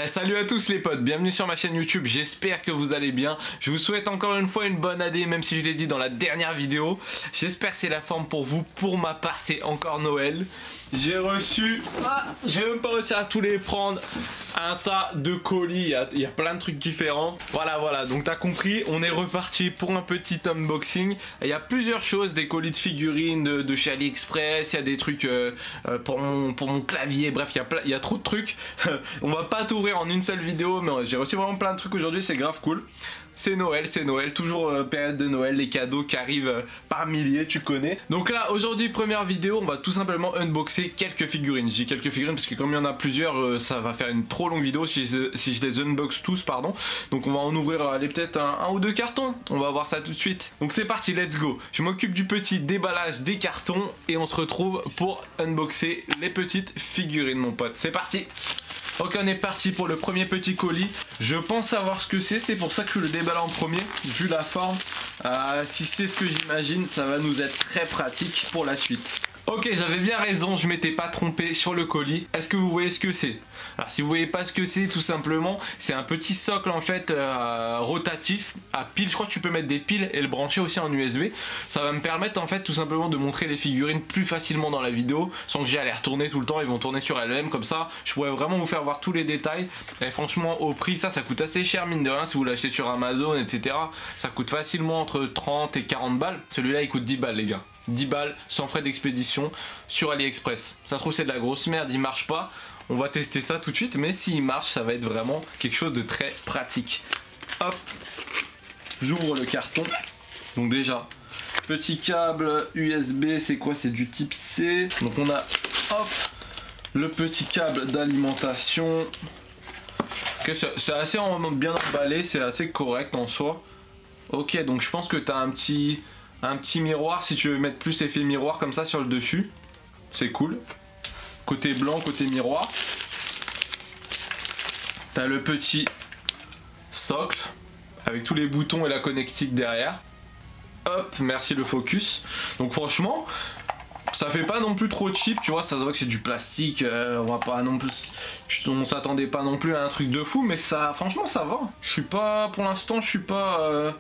Salut à tous les potes, bienvenue sur ma chaîne YouTube, j'espère que vous allez bien. Je vous souhaite encore une fois une bonne année, même si je l'ai dit dans la dernière vidéo. J'espère que c'est la forme pour vous. Pour ma part, c'est encore Noël. J'ai reçu, je vais même pas réussir à tous les prendre, un tas de colis, il y a plein de trucs différents. Voilà, donc t'as compris, on est reparti pour un petit unboxing. Il y a plusieurs choses, des colis de figurines de chez AliExpress, il y a des trucs pour mon clavier, bref, il y a trop de trucs. On va pas tout ouvrir en une seule vidéo, mais j'ai reçu vraiment plein de trucs aujourd'hui, c'est grave cool. C'est Noël, toujours période de Noël, les cadeaux qui arrivent par milliers, tu connais. Donc là, aujourd'hui, première vidéo, on va tout simplement unboxer quelques figurines. J'ai quelques figurines parce que comme il y en a plusieurs, ça va faire une trop longue vidéo si je les unbox tous, pardon. Donc on va en ouvrir peut-être un ou deux cartons. On va voir ça tout de suite. Donc c'est parti, let's go. Je m'occupe du petit déballage des cartons et on se retrouve pour unboxer les petites figurines, mon pote. C'est parti. Ok, on est parti pour le premier petit colis. Je pense savoir ce que c'est pour ça que je le déballe en premier, vu la forme. Si c'est ce que j'imagine, ça va nous être très pratique pour la suite. Ok, j'avais bien raison, je m'étais pas trompé sur le colis. Est-ce que vous voyez ce que c'est? Alors si vous voyez pas ce que c'est, tout simplement, c'est un petit socle en fait rotatif à piles. Je crois que tu peux mettre des piles et le brancher aussi en USB. Ça va me permettre en fait tout simplement de montrer les figurines plus facilement dans la vidéo, sans que j'ai à les retourner tout le temps. Ils vont tourner sur elles-mêmes, comme ça je pourrais vraiment vous faire voir tous les détails. Et franchement au prix, ça coûte assez cher mine de rien. Si vous l'achetez sur Amazon, etc., ça coûte facilement entre 30 et 40 balles. Celui-là il coûte 10 balles les gars. 10 balles sans frais d'expédition sur AliExpress. Ça se trouve c'est de la grosse merde, il marche pas. On va tester ça tout de suite, mais s'il marche, ça va être vraiment quelque chose de très pratique. Hop, j'ouvre le carton. Donc déjà, petit câble USB, c'est quoi? C'est du type C. Donc on a, hop, le petit câble d'alimentation. Okay, c'est assez bien emballé, c'est assez correct en soi. Ok, donc je pense que tu as un petit miroir si tu veux mettre plus effet miroir comme ça sur le dessus. C'est cool. Côté blanc, côté miroir. T'as le petit socle avec tous les boutons et la connectique derrière. Hop, merci le focus. Donc franchement, ça fait pas non plus trop cheap, tu vois, ça se voit que c'est du plastique. On va pas non plus, on s'attendait pas non plus à un truc de fou, mais ça, franchement, ça va. Je suis pas, pour l'instant, je suis pas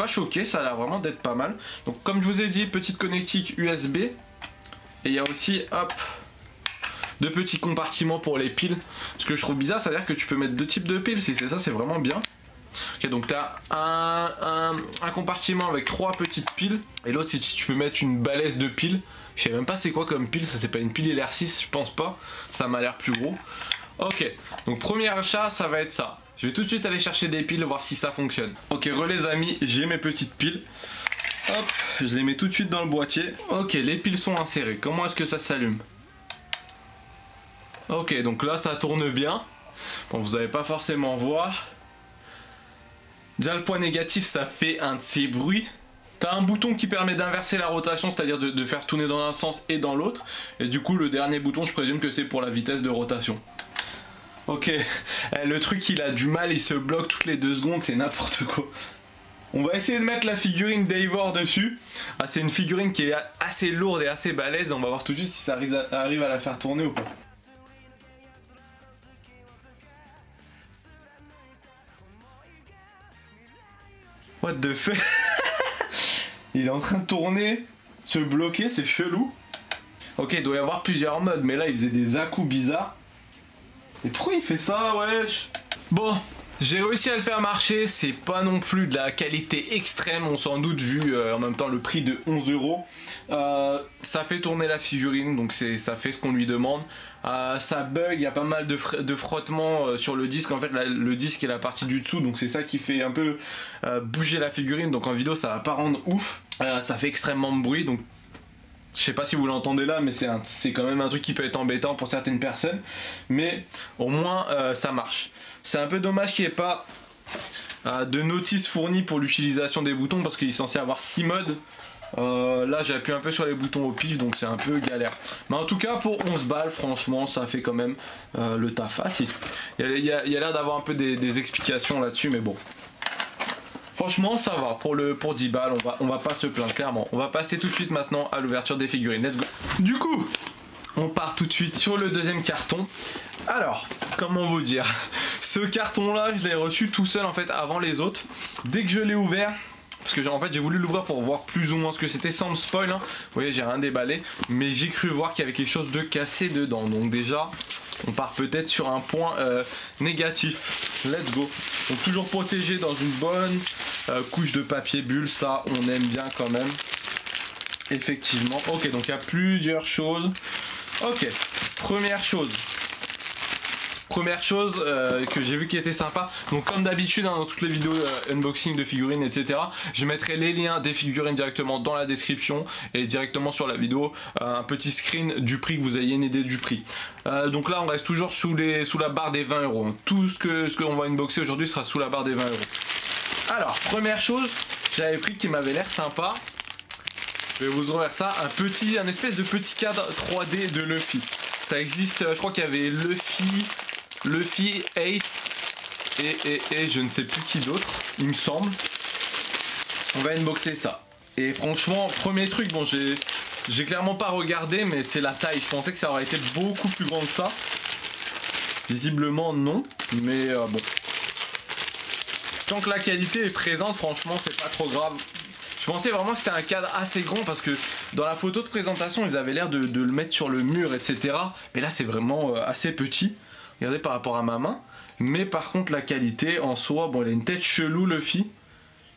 choqué, ça a l'air vraiment d'être pas mal. Donc comme je vous ai dit, petite connectique USB. Et il y a aussi, hop, deux petits compartiments pour les piles. Ce que je trouve bizarre, c'est-à-dire que tu peux mettre deux types de piles. Si c'est ça, c'est vraiment bien. Ok, donc tu as un compartiment avec trois petites piles. Et l'autre, si tu peux mettre une balèze de piles. Je sais même pas c'est quoi comme pile, ça c'est pas une pile LR6, je pense pas. Ça m'a l'air plus gros. Ok, donc premier achat, ça va être ça. Je vais tout de suite aller chercher des piles, voir si ça fonctionne. Ok, les amis, j'ai mes petites piles. Hop, je les mets tout de suite dans le boîtier. Ok, les piles sont insérées. Comment est-ce que ça s'allume? Ok, donc là ça tourne bien. Bon, vous n'allez pas forcément voir. Déjà le point négatif, ça fait un de ces bruits. T'as un bouton qui permet d'inverser la rotation, c'est-à-dire de faire tourner dans un sens et dans l'autre. Et du coup, le dernier bouton, je présume que c'est pour la vitesse de rotation. Ok, le truc il a du mal, il se bloque toutes les 2 secondes, c'est n'importe quoi. On va essayer de mettre la figurine d'Eivor dessus. C'est une figurine qui est assez lourde et assez balèze. On va voir tout de suite si ça arrive à la faire tourner ou pas. What the fuck? Il est en train de tourner, se bloquer, c'est chelou. Ok, il doit y avoir plusieurs modes, mais là il faisait des à-coups bizarres. Et pourquoi il fait ça, wesh? Bon, j'ai réussi à le faire marcher, c'est pas non plus de la qualité extrême, on s'en doute vu en même temps le prix de 11 €. Ça fait tourner la figurine, donc ça fait ce qu'on lui demande. Ça bug, il y a pas mal de frottements sur le disque, en fait le disque est la partie du dessous, donc c'est ça qui fait un peu bouger la figurine, donc en vidéo ça va pas rendre ouf. Ça fait extrêmement de bruit, donc je sais pas si vous l'entendez là, mais c'est quand même un truc qui peut être embêtant pour certaines personnes. Mais au moins ça marche. C'est un peu dommage qu'il n'y ait pas de notice fournie pour l'utilisation des boutons, parce qu'il est censé avoir 6 modes. Là j'appuie un peu sur les boutons au pif, donc c'est un peu galère. Mais en tout cas pour 11 balles, franchement ça fait quand même le taf. Ah si, il y a l'air d'avoir un peu des explications là-dessus, mais bon. Franchement ça va, pour 10 balles on va pas se plaindre clairement. On va passer tout de suite maintenant à l'ouverture des figurines, let's go. Du coup On part tout de suite sur le deuxième carton. Alors, comment vous dire, ce carton là je l'ai reçu tout seul en fait avant les autres. Dès que je l'ai ouvert, parce que en fait j'ai voulu l'ouvrir pour voir plus ou moins ce que c'était sans me spoil, hein. Vous voyez, j'ai rien déballé, mais j'ai cru voir qu'il y avait quelque chose de cassé dedans. Donc déjà on part peut-être sur un point négatif. Let's go. Donc toujours protégé dans une bonne couche de papier bulle, ça on aime bien quand même. Effectivement. Ok, donc il y a plusieurs choses. Ok, première chose que j'ai vu qui était sympa. Donc comme d'habitude, hein, dans toutes les vidéos unboxing de figurines, etc., je mettrai les liens des figurines directement dans la description et directement sur la vidéo un petit screen du prix, que vous ayez une idée du prix. Donc là on reste toujours sous la barre des 20 €. Hein. Tout ce qu'on va unboxer aujourd'hui sera sous la barre des 20 €. Alors première chose, j'avais pris qui m'avait l'air sympa. Je vais vous ouvrir ça, un espèce de petit cadre 3D de Luffy. Ça existe, je crois qu'il y avait Luffy, Ace et je ne sais plus qui d'autre, il me semble. On va unboxer ça. Et franchement, premier truc, bon j'ai clairement pas regardé, mais c'est la taille. Je pensais que ça aurait été beaucoup plus grand que ça. Visiblement non, mais bon. Tant que la qualité est présente, franchement c'est pas trop grave. Je pensais vraiment que c'était un cadre assez grand parce que dans la photo de présentation ils avaient l'air de le mettre sur le mur, etc. Mais là c'est vraiment assez petit. Regardez par rapport à ma main. Mais par contre la qualité en soi, bon il a une tête chelou Luffy.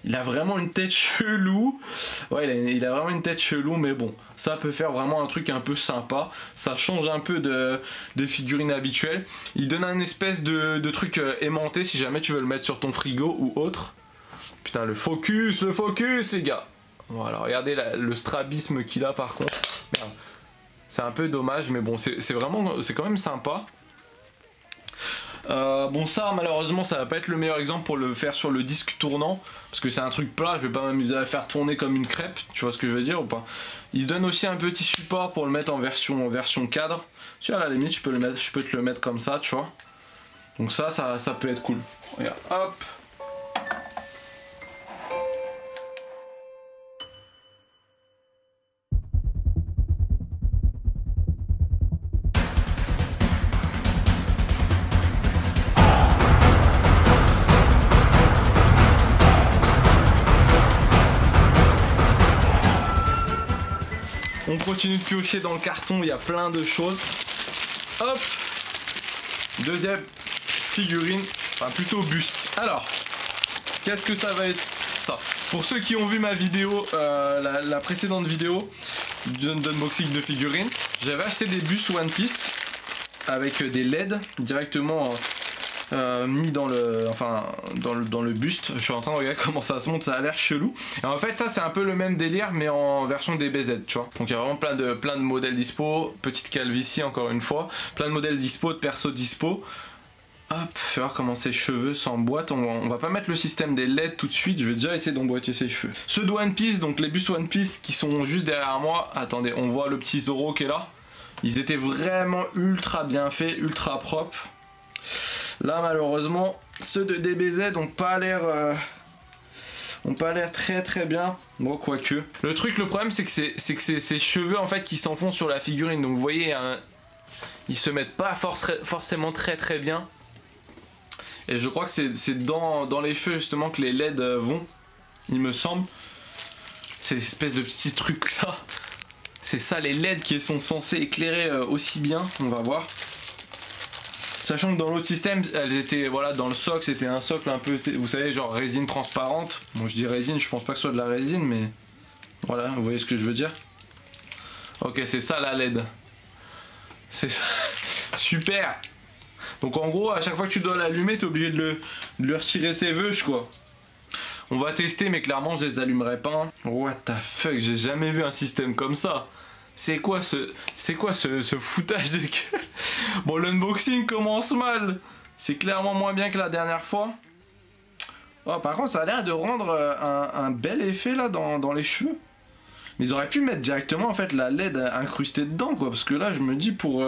Il a vraiment une tête chelou. Ouais, il a vraiment une tête chelou, mais bon, ça peut faire vraiment un truc un peu sympa. Ça change un peu de figurines habituelles. Il donne un espèce de truc aimanté si jamais tu veux le mettre sur ton frigo ou autre. Putain, le focus les gars. Voilà, regardez le strabisme qu'il a par contre. Merde. C'est un peu dommage, mais bon, c'est quand même sympa. Bon, ça malheureusement ça va pas être le meilleur exemple pour le faire sur le disque tournant, parce que c'est un truc plat, je vais pas m'amuser à faire tourner comme une crêpe, tu vois ce que je veux dire ou pas. Il donne aussi un petit support pour le mettre en version cadre. Si à la limite je peux te le mettre comme ça, tu vois. Donc ça peut être cool. Regarde, hop. On continue de piocher dans le carton, il y a plein de choses. Hop, deuxième figurine, enfin plutôt buste. Alors, qu'est-ce que ça va être ça? Pour ceux qui ont vu ma vidéo, la précédente vidéo d'unboxing de figurines, j'avais acheté des bustes One Piece avec des LED directement mis dans le buste. Je suis en train de regarder comment ça se monte, ça a l'air chelou. Et en fait ça c'est un peu le même délire mais en version DBZ, tu vois. Donc il y a vraiment plein de modèles dispo, petite calvitie encore une fois, plein de modèles dispo, de persos dispo. Hop, fais voir comment ses cheveux s'emboîtent. On va pas mettre le système des LED tout de suite, je vais déjà essayer d'emboîter ses cheveux. Ceux de One Piece, donc les bustes One Piece qui sont juste derrière moi. Attendez, on voit le petit Zoro qui est là. Ils étaient vraiment ultra bien faits, ultra propres. Là malheureusement ceux de DBZ ont pas l'air très bien. Bon, quoique. Le problème c'est que c'est ces cheveux en fait qui s'enfoncent sur la figurine. Donc vous voyez ils se mettent pas forcément très bien. Et je crois que c'est dans les cheveux justement que les LED vont, il me semble. Ces espèces de petits trucs là. C'est ça les LED qui sont censés éclairer aussi bien. On va voir. Sachant que dans l'autre système, elles étaient, voilà, dans le socle, c'était un socle un peu, vous savez, genre résine transparente. Bon, je dis résine, je pense pas que ce soit de la résine, mais voilà, vous voyez ce que je veux dire. Ok, c'est ça la LED. C'est super. Donc en gros, à chaque fois que tu dois l'allumer, t'es obligé de lui retirer ses veuches, quoi. On va tester, mais clairement, je les allumerai pas. What the fuck, j'ai jamais vu un système comme ça. C'est quoi ce foutage de gueule? Bon, l'unboxing commence mal. C'est clairement moins bien que la dernière fois. Oh, par contre, ça a l'air de rendre un bel effet là dans les cheveux. Mais ils auraient pu mettre directement en fait la LED incrustée dedans, quoi. Parce que là, je me dis pour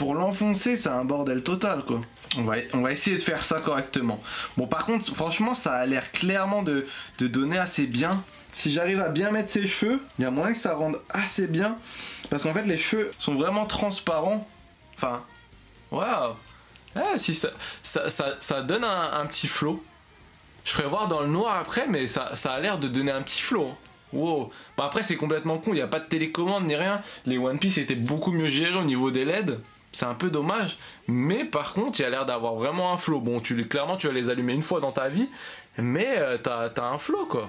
l'enfoncer, c'est un bordel total, quoi. On va essayer de faire ça correctement. Bon, par contre, franchement, ça a l'air clairement de donner assez bien. si j'arrive à bien mettre ses cheveux, il y a moyen que ça rende assez bien. Parce qu'en fait, les cheveux sont vraiment transparents. Enfin, waouh. Ah, si ça donne un petit flow. Je ferais voir dans le noir après, mais ça a l'air de donner un petit flow. Wow. Bon, après, c'est complètement con, il n'y a pas de télécommande ni rien. Les One Piece étaient beaucoup mieux gérés au niveau des LED. C'est un peu dommage. Mais par contre, il y a l'air d'avoir vraiment un flow. Bon, clairement, tu vas les allumer une fois dans ta vie. Mais t'as un flow, quoi.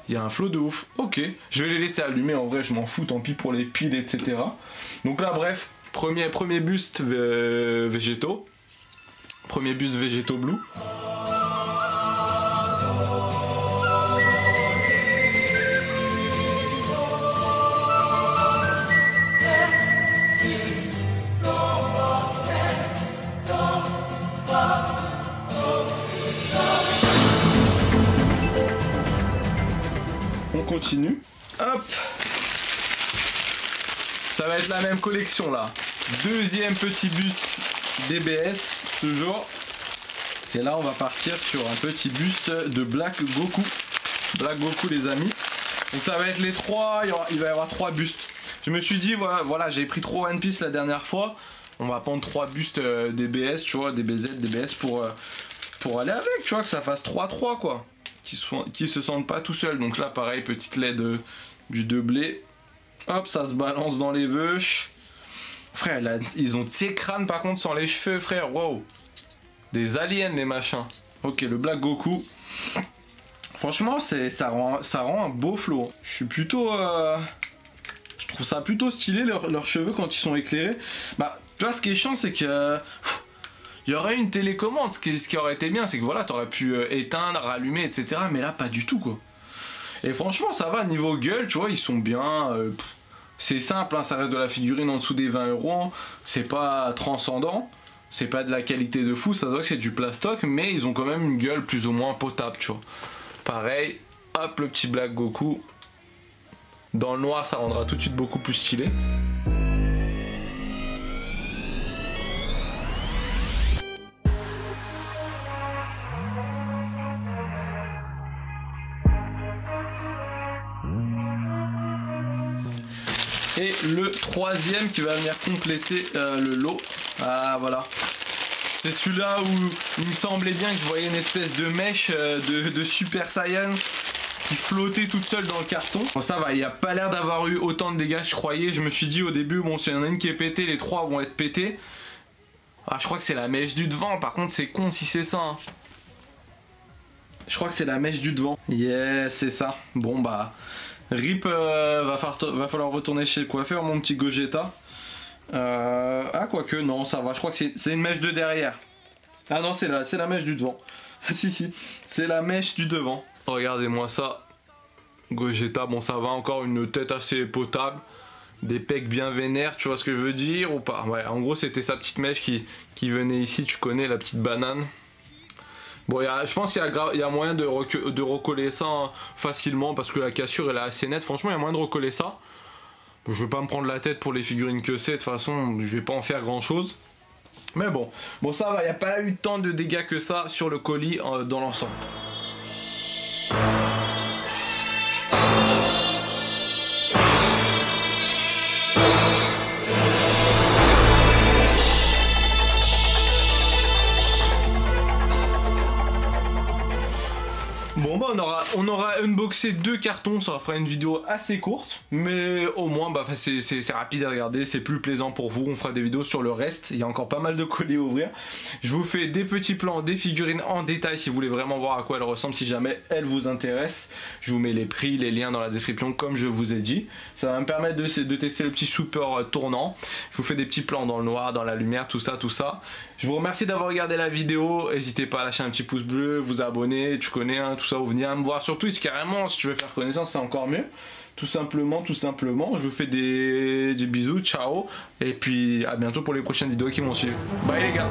Il y a un flow de ouf. Ok, je vais les laisser allumer. En vrai, je m'en fous, tant pis pour les piles, etc. Donc là, bref, premier buste végétaux. Premier buste végétaux blue. On continue. Hop. Ça va être la même collection là. Deuxième petit buste DBS, toujours. Et là, on va partir sur un petit buste de Black Goku. Black Goku, les amis. Donc ça va être les trois. Il va y avoir 3 bustes. Je me suis dit, voilà, j'avais pris 3 One Piece la dernière fois. On va prendre 3 bustes DBS, tu vois, DBZ, DBS pour aller avec, tu vois, que ça fasse 3-3 quoi. Qui se sentent pas tout seuls. Donc là, pareil, petite LED du de blé. Hop, ça se balance dans les veuches. Frère, là, ils ont de ces crânes par contre sans les cheveux, frère. Wow. Des aliens, les machins. Ok, le Black Goku. Franchement, ça rend un beau flow. Je suis plutôt... Je trouve ça plutôt stylé, leurs cheveux, quand ils sont éclairés. Bah, tu vois, ce qui est chiant, c'est que... Il y aurait une télécommande. Ce qui aurait été bien, c'est que voilà, t'aurais pu éteindre, rallumer, etc. Mais là, pas du tout, quoi. Et franchement, ça va, niveau gueule, tu vois, ils sont bien. C'est simple, hein, ça reste de la figurine en dessous des 20 €. C'est pas transcendant. C'est pas de la qualité de fou, ça doit que c'est du plastoc, mais ils ont quand même une gueule plus ou moins potable, tu vois. Pareil, hop, le petit Black Goku. Dans le noir, ça rendra tout de suite beaucoup plus stylé. Et le troisième qui va venir compléter le lot. Ah voilà. C'est celui-là où il me semblait bien que je voyais une espèce de mèche de Super Saiyan qui flottait toute seule dans le carton. Bon ça va, il n'y a pas l'air d'avoir eu autant de dégâts que je croyais. Je me suis dit au début, bon s'il y en a une qui est pétée, les 3 vont être pétés. Ah je crois que c'est la mèche du devant, par contre c'est con si c'est ça. Hein. Je crois que c'est la mèche du devant. Yes, c'est ça. Bon bah... Rip, va falloir retourner chez le coiffeur, mon petit Gogeta. Ah, quoique, non, ça va. Je crois que c'est une mèche de derrière. Ah non, c'est la mèche du devant. si, c'est la mèche du devant. Regardez-moi ça. Gogeta, bon, ça va, encore une tête assez potable. Des pecs bien vénères, tu vois ce que je veux dire ou pas? Ouais, en gros, c'était sa petite mèche qui venait ici, tu connais, la petite banane. Bon, je pense qu'il y a moyen de recoller ça hein, facilement parce que la cassure elle est assez nette. Franchement, il y a moyen de recoller ça. Bon, je vais pas me prendre la tête pour les figurines que c'est. De toute façon, je vais pas en faire grand chose. Mais bon, ça va. Il n'y a pas eu tant de dégâts que ça sur le colis dans l'ensemble. Bon bah on aura unboxé 2 cartons, ça fera une vidéo assez courte, mais au moins bah, c'est rapide à regarder, c'est plus plaisant pour vous, on fera des vidéos sur le reste, il y a encore pas mal de colis à ouvrir. Je vous fais des petits plans, des figurines en détail si vous voulez vraiment voir à quoi elles ressemblent, si jamais elles vous intéressent. Je vous mets les prix, les liens dans la description comme je vous ai dit. Ça va me permettre de tester le petit super tournant. Je vous fais des petits plans dans le noir, dans la lumière, tout ça. Je vous remercie d'avoir regardé la vidéo, n'hésitez pas à lâcher un petit pouce bleu, vous abonner, tu connais hein, tout ça, ou venir me voir sur Twitch carrément, si tu veux faire connaissance c'est encore mieux. Tout simplement, je vous fais des bisous, ciao, et puis à bientôt pour les prochaines vidéos qui vont suivre. Bye les gars.